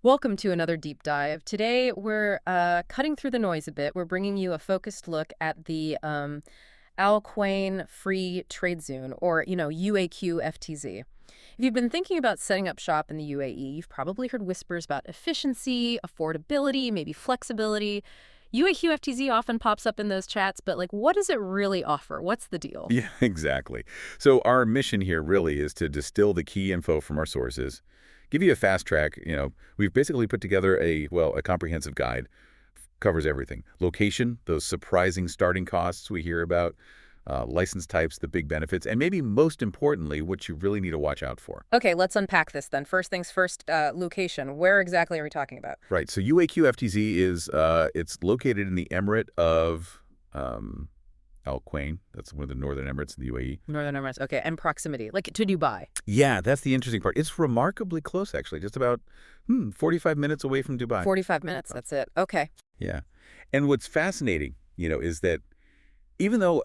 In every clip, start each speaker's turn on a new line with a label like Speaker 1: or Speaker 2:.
Speaker 1: Welcome to another deep dive. Today, we're cutting through the noise a bit. We're bringing you a focused look at the Al Quwain Free Trade Zone, or, UAQ FTZ. If you've been thinking about setting up shop in the UAE, you've probably heard whispers about efficiency, affordability, maybe flexibility. UAQ FTZ often pops up in those chats, but what does it really offer? What's the deal?
Speaker 2: Yeah, exactly. So our mission here really is to distill the key info from our sources, give you a fast track. We've basically put together a comprehensive guide, covers everything. Location, those surprising starting costs we hear about, license types, the big benefits, and maybe most importantly, what you really need to watch out for.
Speaker 1: Okay, let's unpack this then. First things first, location. Where exactly are we talking about?
Speaker 2: Right. So UAQ FTZ it's located in the Emirate of Al Quwain. That's one of the northern Emirates in the UAE.
Speaker 1: Northern Emirates. Okay, and proximity, like to Dubai.
Speaker 2: Yeah, that's the interesting part. It's remarkably close, actually, just about 45 minutes away from Dubai.
Speaker 1: 45 minutes, that's it. Okay.
Speaker 2: Yeah. And what's fascinating, is that even though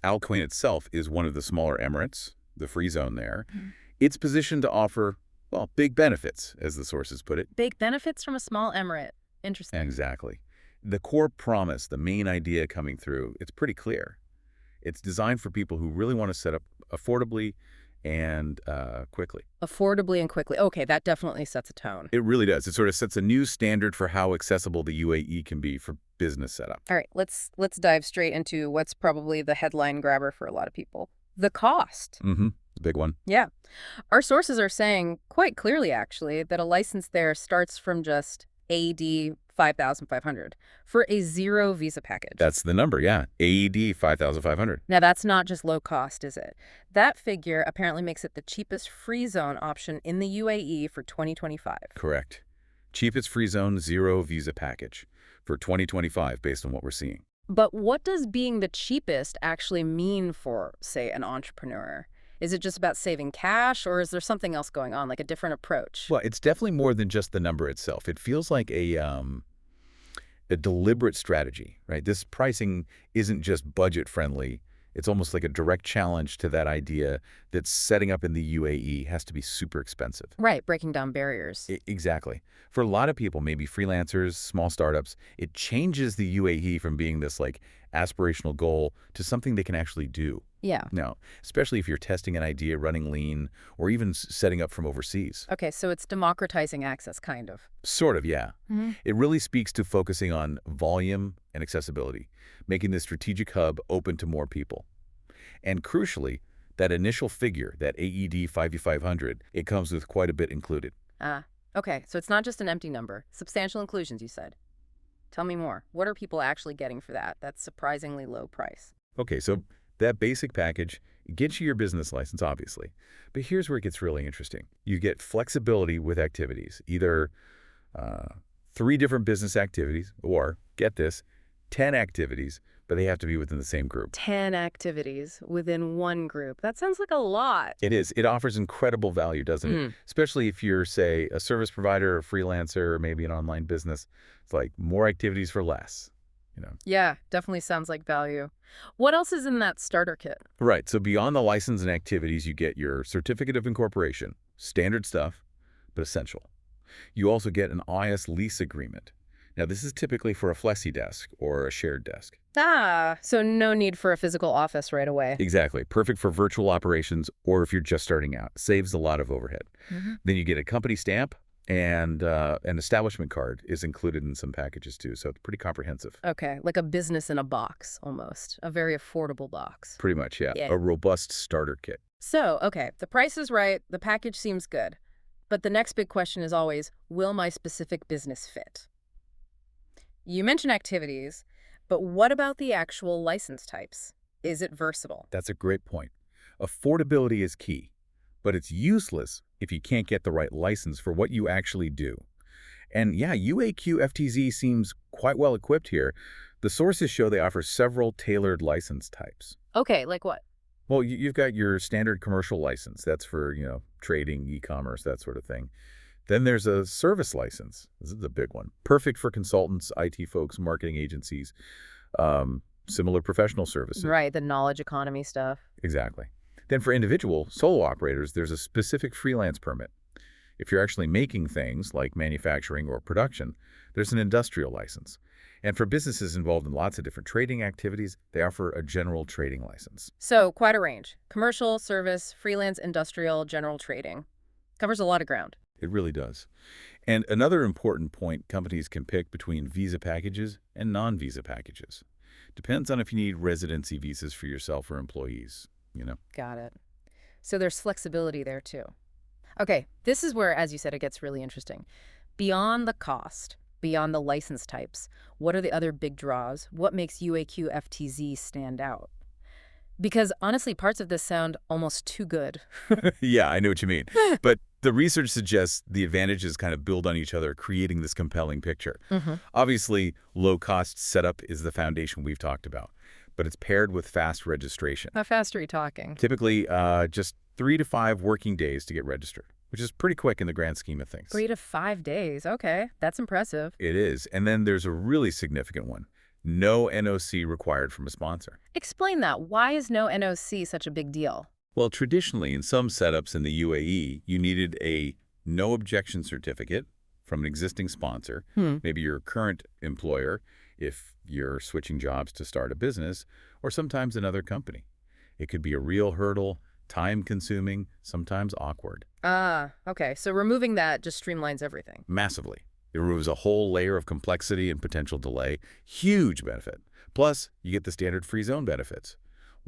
Speaker 2: Al Quwain itself is one of the smaller emirates, the free zone there, it's positioned to offer, well, big benefits, as the sources put it.
Speaker 1: Big benefits from a small emirate. Interesting.
Speaker 2: Exactly. The core promise, the main idea coming through, it's pretty clear. It's designed for people who really want to set up affordably and quickly.
Speaker 1: Affordably and quickly. Okay, that definitely sets a tone.
Speaker 2: It really does. It sort of sets a new standard for how accessible the UAE can be for business setup.
Speaker 1: All right, let's dive straight into what's probably the headline grabber for a lot of people. The cost.
Speaker 2: The big one.
Speaker 1: Yeah. Our sources are saying quite clearly, actually, that a license there starts from just AED 5,500 for a zero visa package.
Speaker 2: That's the number, yeah. AED 5,500.
Speaker 1: Now, that's not just low cost, is it? That figure apparently makes it the cheapest free zone option in the UAE for 2025.
Speaker 2: Correct. Cheapest free zone, zero visa package for 2025 based on what we're seeing.
Speaker 1: But what does being the cheapest actually mean for, say, an entrepreneur? Is it just about saving cash, or is there something else going on, like a different approach?
Speaker 2: Well, it's definitely more than just the number itself. It feels like a deliberate strategy, right? This pricing isn't just budget friendly. It's almost like a direct challenge to that idea that setting up in the UAE has to be super expensive.
Speaker 1: Right, breaking down barriers.
Speaker 2: Exactly. For a lot of people, maybe freelancers, small startups, it changes the UAE from being this aspirational goal to something they can actually do.
Speaker 1: Yeah.
Speaker 2: Now, especially if you're testing an idea, running lean, or even setting up from overseas.
Speaker 1: Okay, so it's democratizing access, kind of.
Speaker 2: Sort of, yeah. It really speaks to focusing on volume and accessibility, making the strategic hub open to more people. And crucially, that initial figure, that AED 5,500, it comes with quite a bit included.
Speaker 1: Ah, okay, so it's not just an empty number. Substantial inclusions, you said. Tell me more. What are people actually getting for that? That's surprisingly low price.
Speaker 2: Okay, so that basic package gets you your business license, obviously. But here's where it gets really interesting. You get flexibility with activities, either 3 different business activities or, get this, 10 activities, but they have to be within the same group.
Speaker 1: 10 activities within one group. That sounds like a lot.
Speaker 2: It is. It offers incredible value, doesn't it? Especially if you're, say, a service provider, a freelancer, or maybe an online business. It's like more activities for less.
Speaker 1: Yeah, definitely sounds like value. What else is in that starter kit?
Speaker 2: Right. So beyond the license and activities, you get your certificate of incorporation, standard stuff, but essential. You also get an IS lease agreement. Now, this is typically for a flexi desk or a shared desk.
Speaker 1: Ah, so no need for a physical office right away.
Speaker 2: Exactly. Perfect for virtual operations or if you're just starting out. Saves a lot of overhead. Then you get a company stamp, and an establishment card is included in some packages too, so it's pretty comprehensive.
Speaker 1: Okay, like a business in a box, almost. A very affordable box.
Speaker 2: Pretty much, yeah.
Speaker 1: Yeah.
Speaker 2: A robust starter kit.
Speaker 1: So, okay, the price is right, the package seems good. But the next big question is always, will my specific business fit? You mentioned activities, but what about the actual license types? Is it versatile?
Speaker 2: That's a great point. Affordability is key, but it's useless if you can't get the right license for what you actually do. And yeah, UAQ FTZ seems quite well equipped here. The sources show they offer several tailored license types.
Speaker 1: Okay, like what?
Speaker 2: Well, you've got your standard commercial license. That's for, trading, e-commerce, that sort of thing. Then there's a service license. This is a big one. Perfect for consultants, IT folks, marketing agencies, similar professional services.
Speaker 1: Right, the knowledge economy stuff.
Speaker 2: Exactly. Then for individual solo operators, there's a specific freelance permit. If you're actually making things like manufacturing or production, there's an industrial license. And for businesses involved in lots of different trading activities, they offer a general trading license.
Speaker 1: So quite a range. Commercial, service, freelance, industrial, general trading. Covers a lot of ground.
Speaker 2: It really does. And another important point, companies can pick between visa packages and non-visa packages. Depends on if you need residency visas for yourself or employees.
Speaker 1: Got it. So there's flexibility there too. Okay, this is where, as you said, it gets really interesting. Beyond the cost, beyond the license types, what are the other big draws? What makes UAQ FTZ stand out? Because honestly, parts of this sound almost too good.
Speaker 2: Yeah, I know what you mean. But the research suggests the advantages kind of build on each other, creating this compelling picture.
Speaker 1: Mm-hmm.
Speaker 2: Obviously, low-cost setup is the foundation we've talked about, but it's paired with fast registration.
Speaker 1: How fast are you talking?
Speaker 2: Typically, just 3 to 5 working days to get registered, which is pretty quick in the grand scheme of things.
Speaker 1: 3 to 5 days. Okay, that's impressive.
Speaker 2: It is. And then there's a really significant one. No NOC required from a sponsor.
Speaker 1: Explain that. Why is no NOC such a big deal?
Speaker 2: Well, traditionally, in some setups in the UAE, you needed a no objection certificate from an existing sponsor, maybe your current employer, if you're switching jobs to start a business, or sometimes another company. It could be a real hurdle, time-consuming, sometimes awkward.
Speaker 1: Ah, okay. So removing that just streamlines everything.
Speaker 2: Massively. It removes a whole layer of complexity and potential delay. Huge benefit. Plus, you get the standard free zone benefits.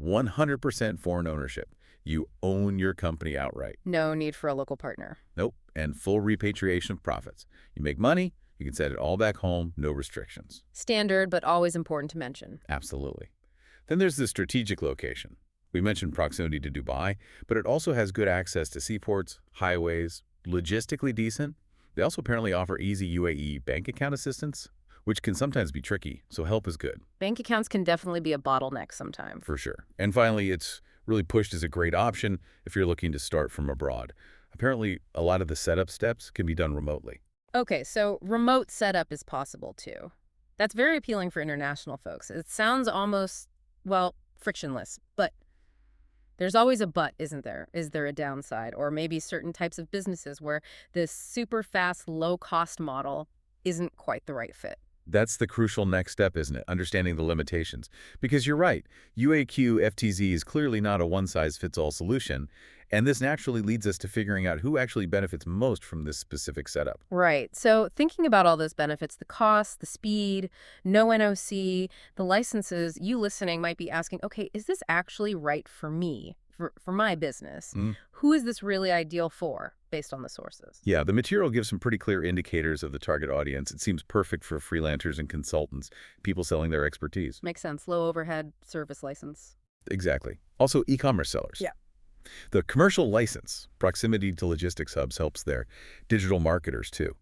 Speaker 2: 100% foreign ownership. You own your company outright.
Speaker 1: No need for a local partner.
Speaker 2: Nope. And full repatriation of profits. You make money, you can send it all back home, no restrictions.
Speaker 1: Standard, but always important to mention.
Speaker 2: Absolutely. Then there's the strategic location. We mentioned proximity to Dubai, but it also has good access to seaports, highways, logistically decent. They also apparently offer easy UAE bank account assistance, which can sometimes be tricky, so help is good.
Speaker 1: Bank accounts can definitely be a bottleneck sometimes.
Speaker 2: For sure. And finally, it's really pushed as a great option if you're looking to start from abroad. Apparently, a lot of the setup steps can be done remotely.
Speaker 1: Okay, so remote setup is possible too. That's very appealing for international folks. It sounds almost, well, frictionless, but there's always a but, isn't there? Is there a downside? Or maybe certain types of businesses where this super fast, low-cost model isn't quite the right fit.
Speaker 2: That's the crucial next step, isn't it? Understanding the limitations. Because you're right, UAQ FTZ is clearly not a one-size-fits-all solution, and this naturally leads us to figuring out who actually benefits most from this specific setup.
Speaker 1: Right. So thinking about all those benefits, the cost, the speed, no NOC, the licenses, you listening might be asking, okay, is this actually right for me, for my business? Who is this really ideal for, based on the sources?
Speaker 2: Yeah, the material gives some pretty clear indicators of the target audience. It seems perfect for freelancers and consultants, people selling their expertise.
Speaker 1: Makes sense. Low overhead service license.
Speaker 2: Exactly. Also, e-commerce sellers.
Speaker 1: Yeah.
Speaker 2: The commercial license, proximity to logistics hubs, helps there. Digital marketers, too.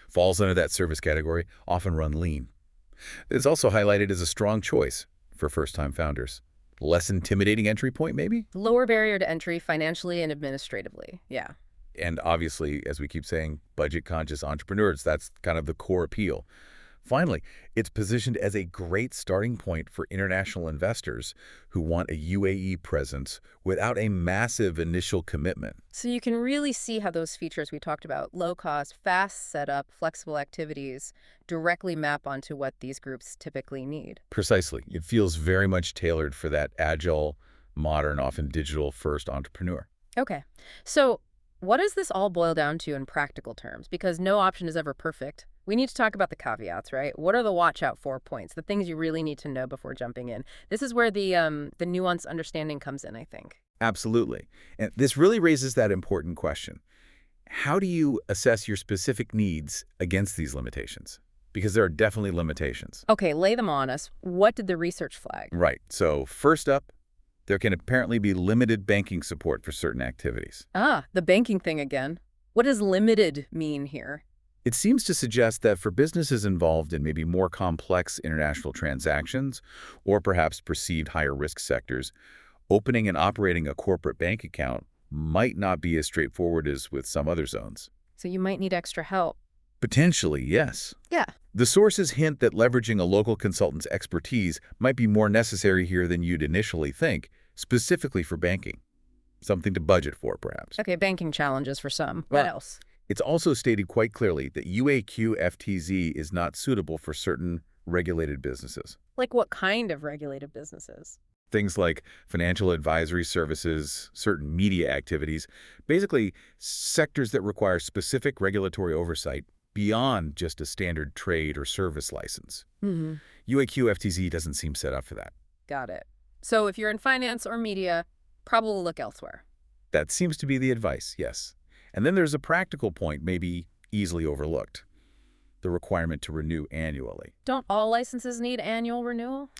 Speaker 2: Falls under that service category, often run lean. It's also highlighted as a strong choice for first-time founders. Less intimidating entry point, maybe?
Speaker 1: Lower barrier to entry financially and administratively. Yeah.
Speaker 2: And obviously, as we keep saying, budget-conscious entrepreneurs, that's kind of the core appeal. Finally, it's positioned as a great starting point for international investors who want a UAE presence without a massive initial commitment.
Speaker 1: So you can really see how those features we talked about, low cost, fast setup, flexible activities, directly map onto what these groups typically need.
Speaker 2: Precisely. It feels very much tailored for that agile, modern, often digital-first entrepreneur.
Speaker 1: Okay. So what does this all boil down to in practical terms? Because no option is ever perfect. We need to talk about the caveats, right? What are the watch out for points, the things you really need to know before jumping in? This is where the nuanced understanding comes in, I think.
Speaker 2: Absolutely. And this really raises that important question. How do you assess your specific needs against these limitations? Because there are definitely limitations.
Speaker 1: Okay, lay them on us. What did the research flag?
Speaker 2: Right. So first up, there can apparently be limited banking support for certain activities.
Speaker 1: Ah, the banking thing again. What does limited mean here?
Speaker 2: It seems to suggest that for businesses involved in maybe more complex international transactions, or perhaps perceived higher risk sectors, opening and operating a corporate bank account might not be as straightforward as with some other zones.
Speaker 1: So you might need extra help.
Speaker 2: Potentially, yes.
Speaker 1: Yeah.
Speaker 2: The sources hint that leveraging a local consultant's expertise might be more necessary here than you'd initially think, specifically for banking. Something to budget for, perhaps.
Speaker 1: Okay, banking challenges for some. What else?
Speaker 2: It's also stated quite clearly that UAQ FTZ is not suitable for certain regulated businesses.
Speaker 1: Like what kind of regulated businesses?
Speaker 2: Things like financial advisory services, certain media activities, basically sectors that require specific regulatory oversight beyond just a standard trade or service license.
Speaker 1: Hmm.
Speaker 2: UAQ FTZ doesn't seem set up for that.
Speaker 1: Got it. So if you're in finance or media, probably look elsewhere.
Speaker 2: That seems to be the advice, yes. And then there's a practical point, maybe easily overlooked, the requirement to renew annually.
Speaker 1: Don't all licenses need annual renewal?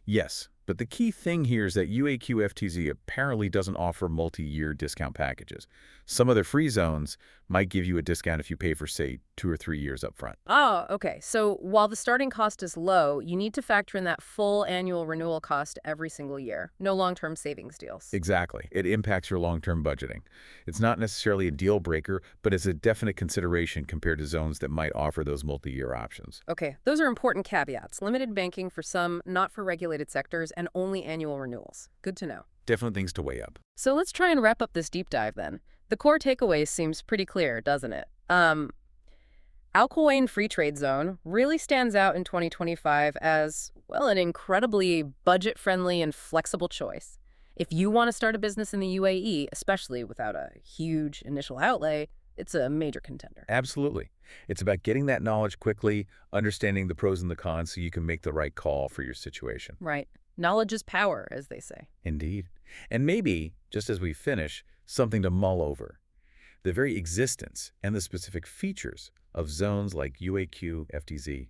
Speaker 2: Yes, but the key thing here is that UAQ FTZ apparently doesn't offer multi-year discount packages. Some other free zones might give you a discount if you pay for, say, 2 or 3 years up front.
Speaker 1: Oh, okay. So while the starting cost is low, you need to factor in that full annual renewal cost every single year. No long-term savings deals.
Speaker 2: Exactly. It impacts your long-term budgeting. It's not necessarily a deal breaker, but it's a definite consideration compared to zones that might offer those multi-year options.
Speaker 1: Okay, those are important caveats. Limited banking for some, not for regulated sectors, and only annual renewals. Good to know.
Speaker 2: Definite things to weigh up.
Speaker 1: So let's try and wrap up this deep dive then. The core takeaway seems pretty clear, doesn't it? Al Quwain Free Trade Zone really stands out in 2025 as, well, an incredibly budget-friendly and flexible choice. If you want to start a business in the UAE, especially without a huge initial outlay, it's a major contender.
Speaker 2: Absolutely. It's about getting that knowledge quickly, understanding the pros and the cons so you can make the right call for your situation.
Speaker 1: Right. Knowledge is power, as they say.
Speaker 2: Indeed. And maybe, just as we finish, something to mull over. The very existence and the specific features of zones like UAQ FTZ.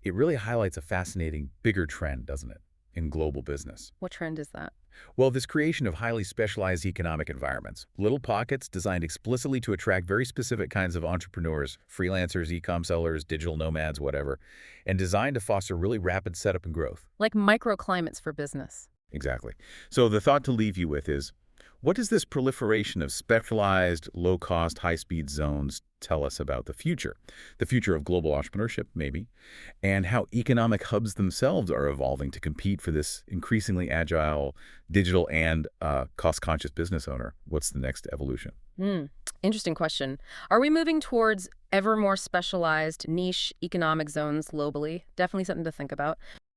Speaker 2: It really highlights a fascinating, bigger trend, doesn't it, in global business?
Speaker 1: What trend is that?
Speaker 2: Well, this creation of highly specialized economic environments, little pockets designed explicitly to attract very specific kinds of entrepreneurs, freelancers, e-com sellers, digital nomads, whatever, and designed to foster really rapid setup and growth.
Speaker 1: Like microclimates for business.
Speaker 2: Exactly. So the thought to leave you with is, what does this proliferation of specialized, low-cost, high-speed zones tell us about the future? The future of global entrepreneurship, maybe, and how economic hubs themselves are evolving to compete for this increasingly agile, digital, and cost-conscious business owner. What's the next evolution?
Speaker 1: Interesting question. Are we moving towards ever more specialized niche economic zones globally? Definitely something to think about.